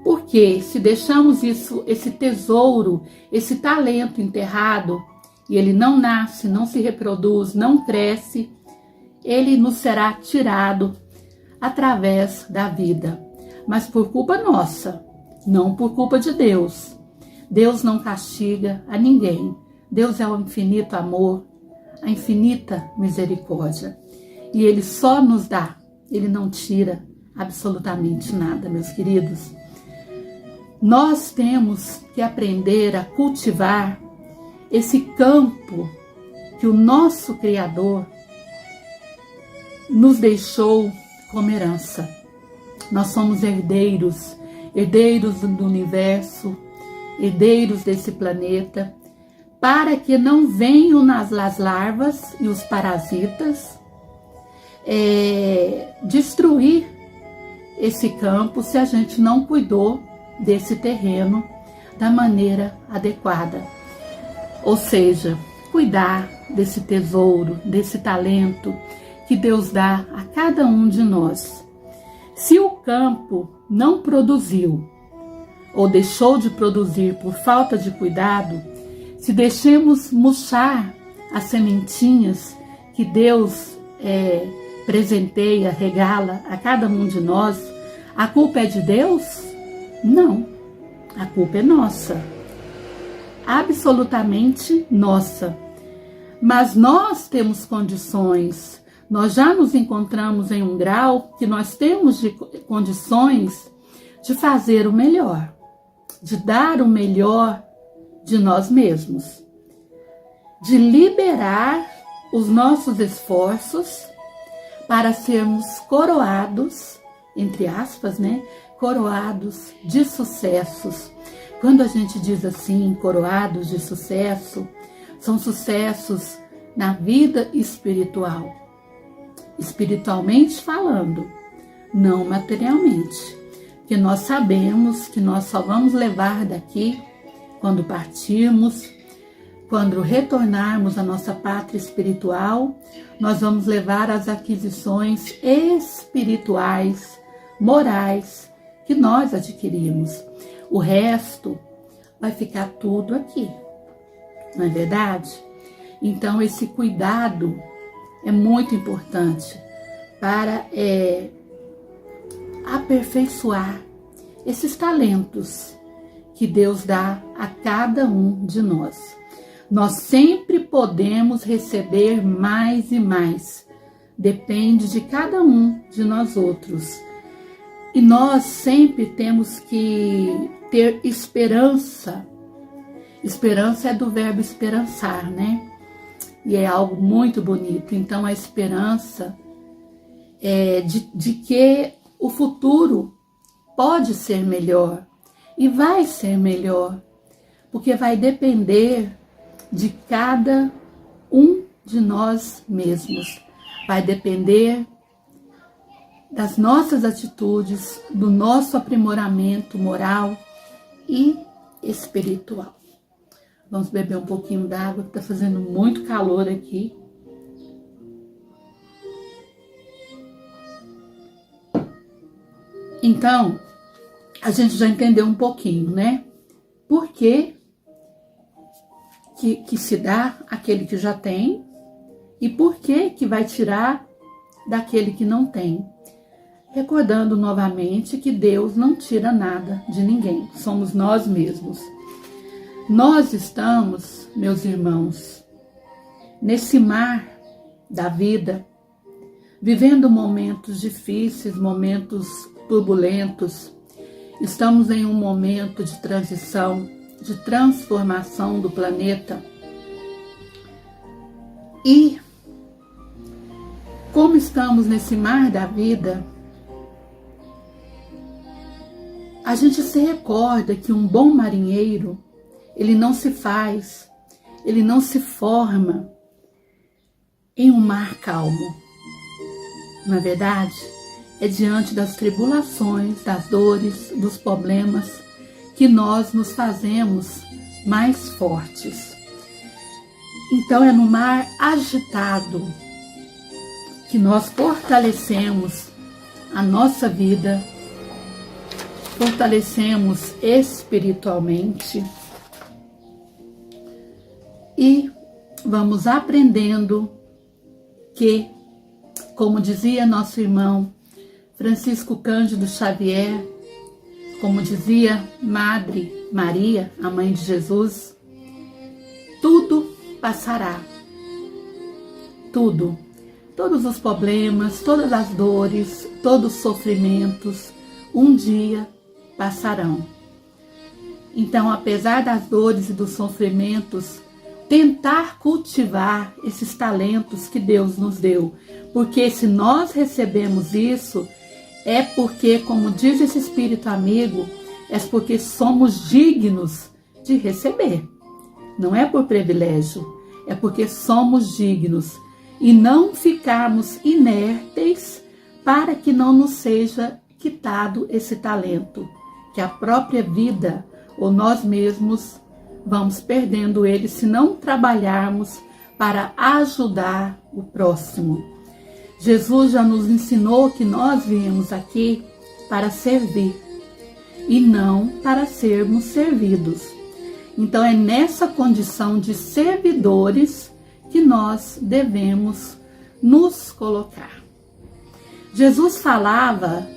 Porque se deixamos esse tesouro, esse talento enterrado, e ele não nasce, não se reproduz, não cresce, ele nos será tirado através da vida. Mas por culpa nossa, não por culpa de Deus. Deus não castiga a ninguém. Deus é o infinito amor, a infinita misericórdia. E Ele só nos dá, Ele não tira absolutamente nada, meus queridos. Nós temos que aprender a cultivar esse campo que o nosso Criador nos deixou como herança. Nós somos herdeiros do universo, herdeiros desse planeta, para que não venham as larvas e os parasitas destruir esse campo se a gente não cuidou desse terreno da maneira adequada. Ou seja, cuidar desse tesouro, desse talento que Deus dá a cada um de nós. Se o campo não produziu ou deixou de produzir por falta de cuidado, se deixemos murchar as sementinhas que Deus presenteia, regala a cada um de nós, a culpa é de Deus? Não, a culpa é nossa, absolutamente nossa. Mas nós temos condições, Nós já nos encontramos em um grau que nós temos condições de fazer o melhor, de dar o melhor de nós mesmos, de liberar os nossos esforços para sermos coroados, entre aspas, né? Coroados de sucessos. Quando a gente diz assim, coroados de sucesso, são sucessos na vida espiritual. Espiritualmente falando, não materialmente. Porque nós sabemos que nós só vamos levar daqui quando partirmos, quando retornarmos à nossa pátria espiritual, nós vamos levar as aquisições espirituais, morais, que nós adquirimos. O resto vai ficar tudo aqui, não é verdade? Então, esse cuidado é muito importante para aperfeiçoar esses talentos que Deus dá a cada um de nós. Nós sempre podemos receber mais e mais. Depende de cada um de nós outros. E nós sempre temos que ter esperança. Esperança é do verbo esperançar, né? E é algo muito bonito. Então, a esperança é de que o futuro pode ser melhor e vai ser melhor, porque vai depender de cada um de nós mesmos. Vai depender das nossas atitudes, do nosso aprimoramento moral e espiritual. Vamos beber um pouquinho d'água, que está fazendo muito calor aqui. Então, a gente já entendeu um pouquinho, né? Por que se dá aquele que já tem e por que vai tirar daquele que não tem. Recordando novamente que Deus não tira nada de ninguém, somos nós mesmos. Nós estamos, meus irmãos, nesse mar da vida, vivendo momentos difíceis, momentos turbulentos. Estamos em um momento de transição, de transformação do planeta. E como estamos nesse mar da vida, a gente se recorda que um bom marinheiro, ele não se faz, ele não se forma em um mar calmo. Não é verdade? É diante das tribulações, das dores, dos problemas que nós nos fazemos mais fortes. Então é no mar agitado que nós fortalecemos a nossa vida, fortalecemos espiritualmente e vamos aprendendo que, como dizia nosso irmão Francisco Cândido Xavier, como dizia Madre Maria, a mãe de Jesus, tudo passará. Tudo. Todos os problemas, todas as dores, todos os sofrimentos, um dia passarão. Então, apesar das dores e dos sofrimentos, tentar cultivar esses talentos que Deus nos deu. Porque se nós recebemos isso, é porque, como diz esse Espírito amigo, é porque somos dignos de receber. Não é por privilégio, é porque somos dignos. E não ficarmos inertes para que não nos seja quitado esse talento, que a própria vida ou nós mesmos vamos perdendo ele se não trabalharmos para ajudar o próximo. Jesus já nos ensinou que nós viemos aqui para servir e não para sermos servidos. Então é nessa condição de servidores que nós devemos nos colocar. Jesus falava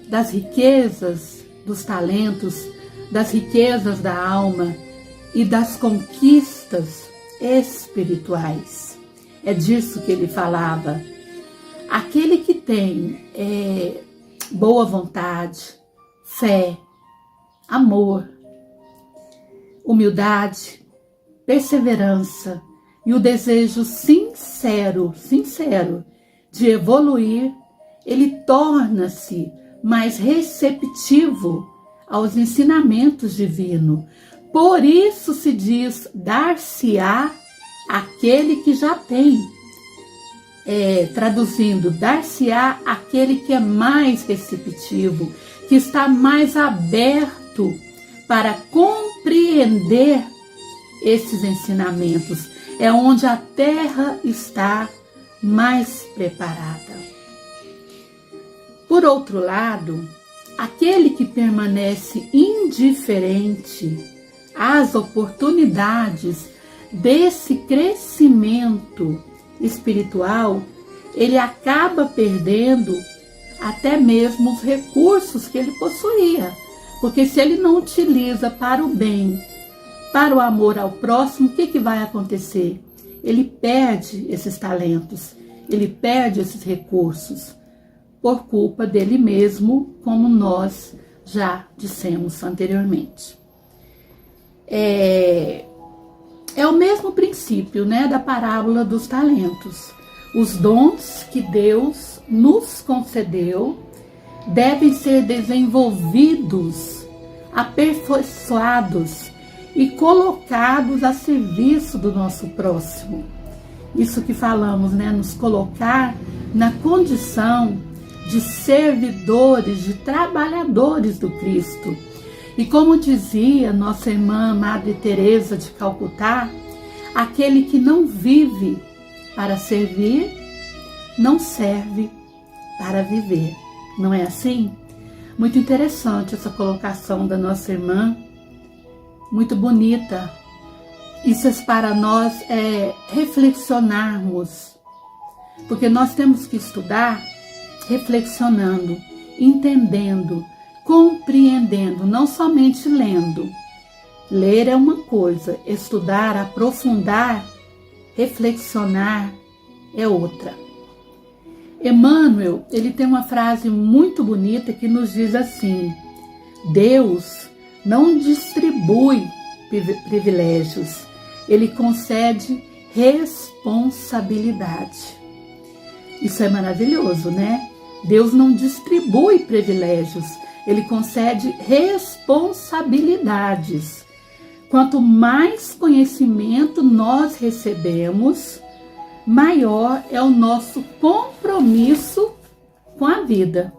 das riquezas dos talentos, das riquezas da alma e das conquistas espirituais. É disso que ele falava. Aquele que tem boa vontade, fé, amor, humildade, perseverança e o desejo sincero de evoluir, ele torna-se mais receptivo aos ensinamentos divinos. Por isso se diz, dar-se-á aquele que já tem. Traduzindo, dar-se-á aquele que é mais receptivo, que está mais aberto para compreender esses ensinamentos. É onde a terra está mais preparada. Por outro lado, aquele que permanece indiferente às oportunidades desse crescimento espiritual, ele acaba perdendo até mesmo os recursos que ele possuía. Porque se ele não utiliza para o bem, para o amor ao próximo, o que vai acontecer? Ele perde esses talentos, ele perde esses recursos, por culpa dele mesmo, como nós já dissemos anteriormente. É o mesmo princípio, né, da parábola dos talentos. Os dons que Deus nos concedeu devem ser desenvolvidos, aperfeiçoados e colocados a serviço do nosso próximo. Isso que falamos, né, nos colocar na condição de servidores, de trabalhadores do Cristo. E como dizia nossa irmã Madre Teresa de Calcutá, aquele que não vive para servir, não serve para viver. Não é assim? Muito interessante essa colocação da nossa irmã, muito bonita. Isso é para nós reflexionarmos, porque nós temos que estudar reflexionando, entendendo, compreendendo, não somente lendo. Ler é uma coisa, estudar, aprofundar, reflexionar é outra. Emmanuel, ele tem uma frase muito bonita que nos diz assim: Deus não distribui privilégios, ele concede responsabilidade. Isso é maravilhoso, né? Deus não distribui privilégios, ele concede responsabilidades. Quanto mais conhecimento nós recebemos, maior é o nosso compromisso com a vida,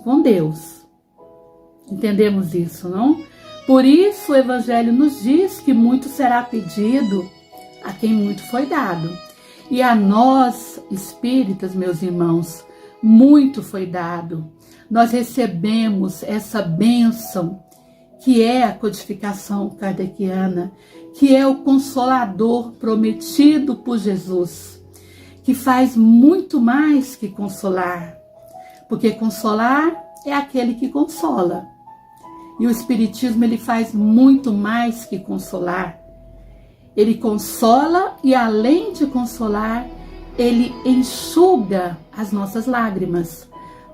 com Deus. Entendemos isso, não? Por isso o Evangelho nos diz que muito será pedido a quem muito foi dado. E a nós, espíritas, meus irmãos, muito foi dado. Nós recebemos essa bênção, que é a codificação kardeciana, que é o Consolador prometido por Jesus, que faz muito mais que consolar, porque consolar é aquele que consola. E o Espiritismo, ele faz muito mais que consolar. Ele consola e, além de consolar, ele enxuga as nossas lágrimas,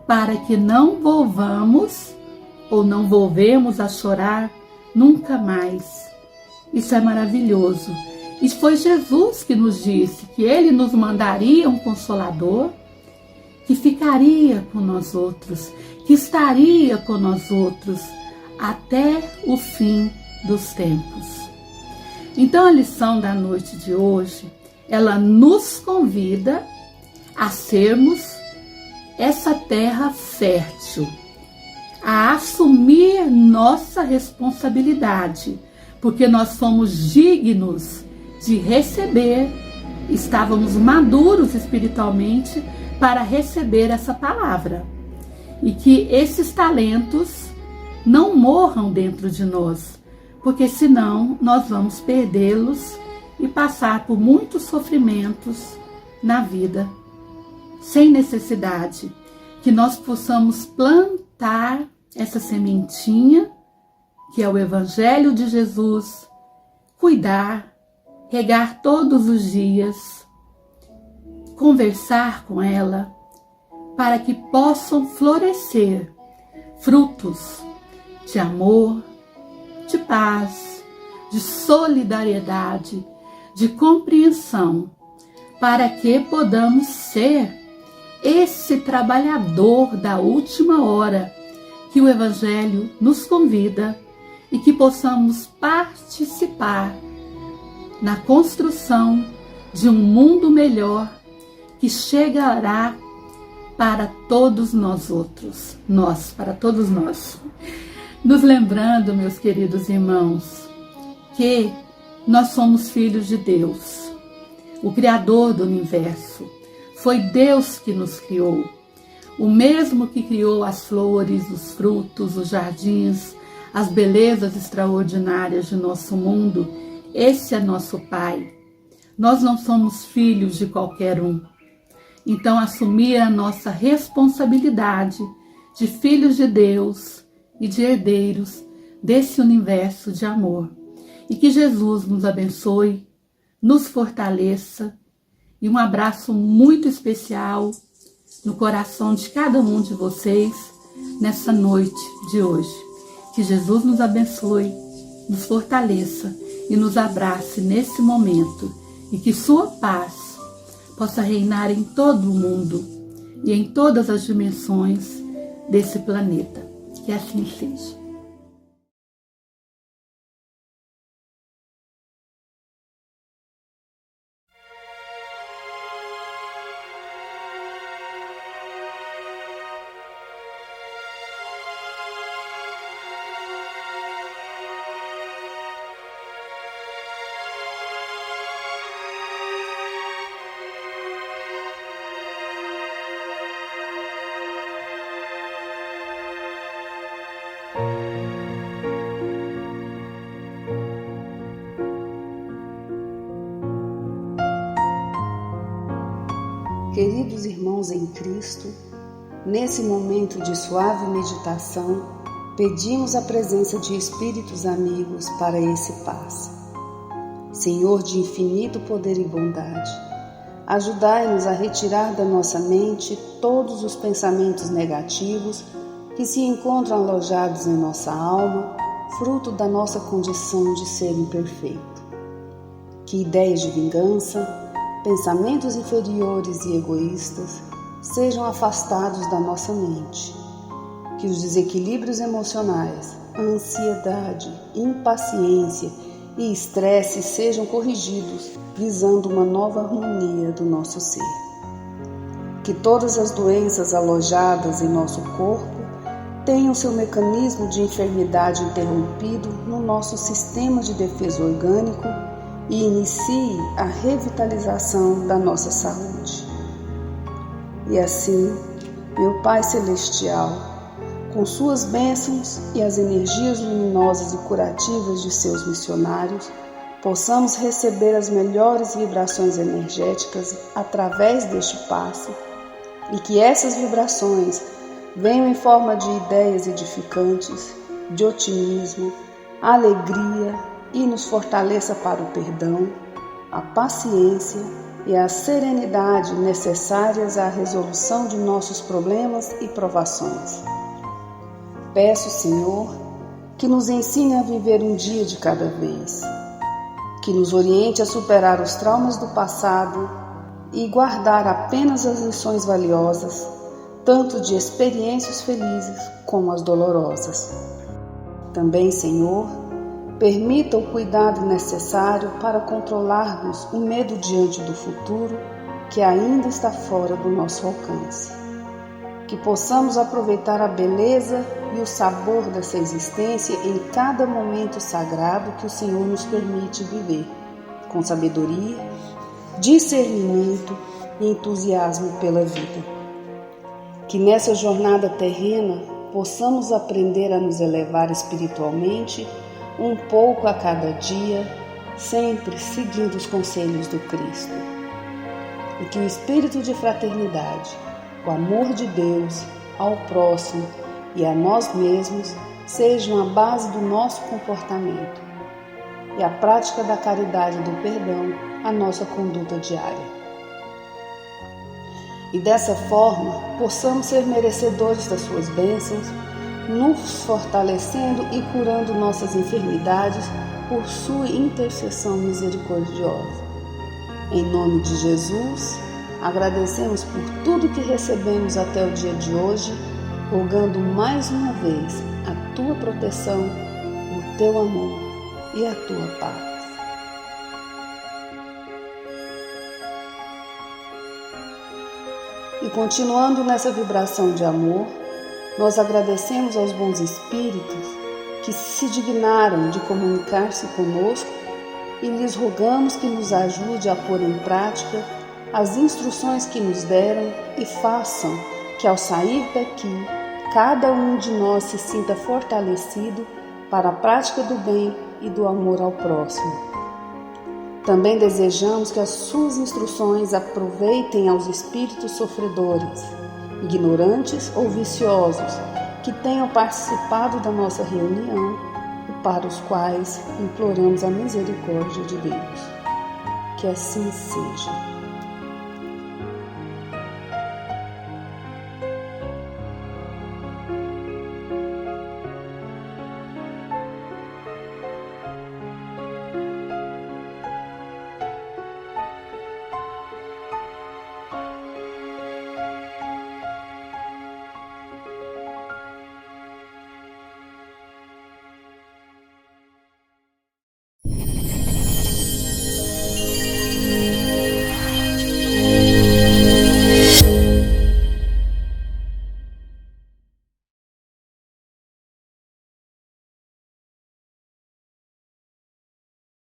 para que não volvamos ou não volvemos a chorar nunca mais. Isso é maravilhoso. E foi Jesus que nos disse que ele nos mandaria um Consolador que ficaria com nós outros, que estaria com nós outros até o fim dos tempos. Então a lição da noite de hoje, ela nos convida a sermos essa terra fértil, a assumir nossa responsabilidade, porque nós somos dignos de receber, estávamos maduros espiritualmente para receber essa palavra. E que esses talentos não morram dentro de nós, porque senão nós vamos perdê-los e passar por muitos sofrimentos na vida, sem necessidade. Que nós possamos plantar essa sementinha, que é o Evangelho de Jesus, cuidar, regar todos os dias, conversar com ela, para que possam florescer frutos de amor, de paz, de solidariedade, de compreensão, para que podamos ser esse trabalhador da última hora que o Evangelho nos convida e que possamos participar na construção de um mundo melhor que chegará para todos nós outros, para todos nós. Nos lembrando, meus queridos irmãos, que nós somos filhos de Deus, o Criador do universo. Foi Deus que nos criou, o mesmo que criou as flores, os frutos, os jardins, as belezas extraordinárias de nosso mundo. Esse é nosso Pai. Nós não somos filhos de qualquer um. Então, assumir a nossa responsabilidade de filhos de Deus e de herdeiros desse universo de amor. E que Jesus nos abençoe, nos fortaleça, e um abraço muito especial no coração de cada um de vocês nessa noite de hoje. Que Jesus nos abençoe, nos fortaleça e nos abrace nesse momento, e que sua paz possa reinar em todo o mundo e em todas as dimensões desse planeta. Que assim seja. Queridos irmãos em Cristo, nesse momento de suave meditação, pedimos a presença de espíritos amigos para esse passe. Senhor de infinito poder e bondade, ajudai-nos a retirar da nossa mente todos os pensamentos negativos que se encontram alojados em nossa alma, fruto da nossa condição de ser imperfeito. Que ideias de vingança, pensamentos inferiores e egoístas sejam afastados da nossa mente. Que os desequilíbrios emocionais, ansiedade, impaciência e estresse sejam corrigidos, visando uma nova harmonia do nosso ser. Que todas as doenças alojadas em nosso corpo tenham seu mecanismo de enfermidade interrompido no nosso sistema de defesa orgânico e inicie a revitalização da nossa saúde. E assim, meu Pai Celestial, com suas bênçãos e as energias luminosas e curativas de seus missionários, possamos receber as melhores vibrações energéticas através deste passe, e que essas vibrações venham em forma de ideias edificantes, de otimismo, alegria, e nos fortaleça para o perdão, a paciência e a serenidade necessárias à resolução de nossos problemas e provações. Peço, Senhor, que nos ensine a viver um dia de cada vez, que nos oriente a superar os traumas do passado e guardar apenas as lições valiosas, tanto de experiências felizes como as dolorosas. Também, Senhor, permita o cuidado necessário para controlarmos o medo diante do futuro que ainda está fora do nosso alcance. Que possamos aproveitar a beleza e o sabor dessa existência em cada momento sagrado que o Senhor nos permite viver, com sabedoria, discernimento e entusiasmo pela vida. Que nessa jornada terrena possamos aprender a nos elevar espiritualmente um pouco a cada dia, sempre seguindo os conselhos do Cristo. E que o espírito de fraternidade, o amor de Deus ao próximo e a nós mesmos sejam a base do nosso comportamento e a prática da caridade e do perdão a nossa conduta diária. e dessa forma possamos ser merecedores das suas bênçãos, nos fortalecendo e curando nossas enfermidades por sua intercessão misericordiosa. Em nome de Jesus, agradecemos por tudo que recebemos até o dia de hoje, rogando mais uma vez a tua proteção, o teu amor e a tua paz. E continuando nessa vibração de amor, nós agradecemos aos bons espíritos que se dignaram de comunicar-se conosco e lhes rogamos que nos ajude a pôr em prática as instruções que nos deram e façam que ao sair daqui, cada um de nós se sinta fortalecido para a prática do bem e do amor ao próximo. Também desejamos que as suas instruções aproveitem aos espíritos sofredores, ignorantes ou viciosos, que tenham participado da nossa reunião e para os quais imploramos a misericórdia de Deus. Que assim seja.